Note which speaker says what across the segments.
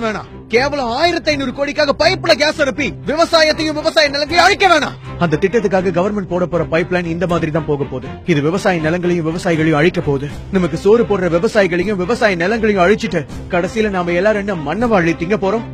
Speaker 1: வேணாம். கேவலம் 1500 கோடிக்காக பைப்ல கேஸ் அனுப்பி விவசாயத்தையும் விவசாய நிலங்களையும் அழிக்க வேணாம். அந்த திட்டத்துக்காக கவர்மெண்ட் போட போற பைப்லைன் இந்த மாதிரி தான் போக போகுது. இது விவசாய நிலங்களையும் விவசாயிகளையும் அழிக்க போகுது. நமக்கு சோறு போடுற விவசாயிகளையும் விவசாய நிலங்களையும் அழிச்சிட்டு கடைசியில நாம எல்லாரும் என்ன மண்ணவாழி திங்க போறோம்.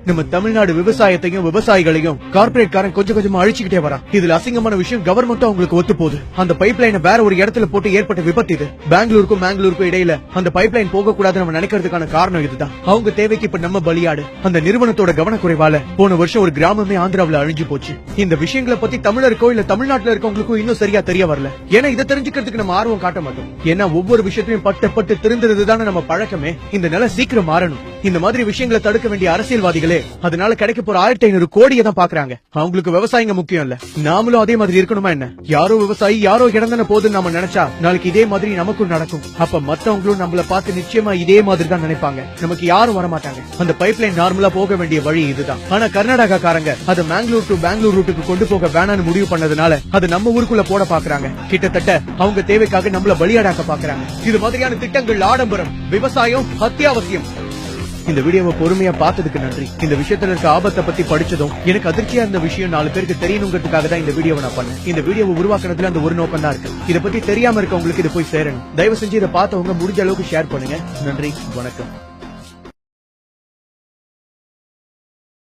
Speaker 1: நம்ம தமிழ்நாடு விவசாயத்தையும் விவசாயிகளையும் கார்பரேட் காரன் கொஞ்சம் கொஞ்சமா அழிச்சுக்கிட்டே வரான். இதுல அசிங்கமான விஷயம் கவர்மெண்ட்டும் அவங்களுக்கு ஒத்து போகுது. அந்த பைப்லைனை வேற ஒரு இடத்துல போட்டு ஏற்பட்ட விபத்து இது. பெங்களூருக்கும் இடையில அந்த பைப்லைன் போக கூடாது நம்ம நினைக்கிறதுக்கான காரணம் இதுதான். அவங்க தேவைக்கு இப்ப நம்ம பலியாடு. அந்த நிறுவனத்தோட கவனக்குறைவால போன வருஷம் ஒரு கிராமமே ஆந்திராவில அழிஞ்சு போச்சு. இந்த விஷயங்களை பத்தி தமிழருக்கோ இல்ல தமிழ்நாட்டுல இருக்கவங்களுக்கும் இன்னும் சரியா தெரிய வரல. ஏன்னா இதை தெரிஞ்சுக்கிறதுக்கு நம்ம ஆர்வம் காட்ட மாட்டோம். ஏன்னா ஒவ்வொரு விஷயத்தையும் பட்டு திருந்துறதுதானே நம்ம பழக்கமே. இந்த நிலை சீக்கிரம் மாறணும். இந்த மாதிரி விஷயங்களை தடுக்க வேண்டிய அரசியல்வாதிகளே அதனால கிடைக்க போற 1500 கோடியை தான் பாக்குறாங்க. அவங்களுக்கு விவசாயிங்க முக்கியம் இல்ல. நாமளும் அதே மாதிரி இருக்கணுமா என்ன? யாரோ விவசாயி யாரோ இடம் போதுன்னு நம்ம நினைச்சா நாளைக்கு இதே மாதிரி நமக்கும் நடக்கும். அப்ப மத்தவங்களும் நம்மள பார்த்து நிச்சயமா இதே மாதிரி தான் நினைப்பாங்க. நமக்கு யாரும் வரமாட்டாங்க. அந்த பைப்லைன் நார்மலா போக வேண்டிய வழி இதுதான். ஆனா கர்நாடகா காரங்க அதை மேங்களூர் டு பெங்களூர் ரூட்டுக்கு கொண்டு போக வேணான்னு முடிவு பண்ணதுனால அது நம்ம ஊருக்குள்ள போட பாக்குறாங்க. கிட்டத்தட்ட அவங்க தேவைக்காக நம்மள பலியாடாக்க பாக்குறாங்க. இது மாதிரியான திட்டங்கள் ஆடம்பரம், விவசாயம் அத்தியாவசியம். இந்த வீடியோவை பொறுமையா பார்த்ததுக்கு நன்றி. இந்த விஷயத்துல இருக்க ஆபத்தை பத்தி படிச்சதும் எனக்கு அதிர்ச்சியா இருந்த விஷயம் 4 பேருக்கு தெரியணுங்கிறதுக்காக தான் இந்த வீடியோவை நான் பண்ணேன். இந்த வீடியோவை உருவாக்குறதுல அந்த ஒரு நோக்கம் தான் இருக்கு. இதை பத்தி தெரியாம இருக்கவங்களுக்கு இது போய் சேரணும். தயவு செஞ்சு இதை பார்த்தவங்க முடிஞ்ச அளவுக்கு ஷேர் பண்ணுங்க. நன்றி, வணக்கம்.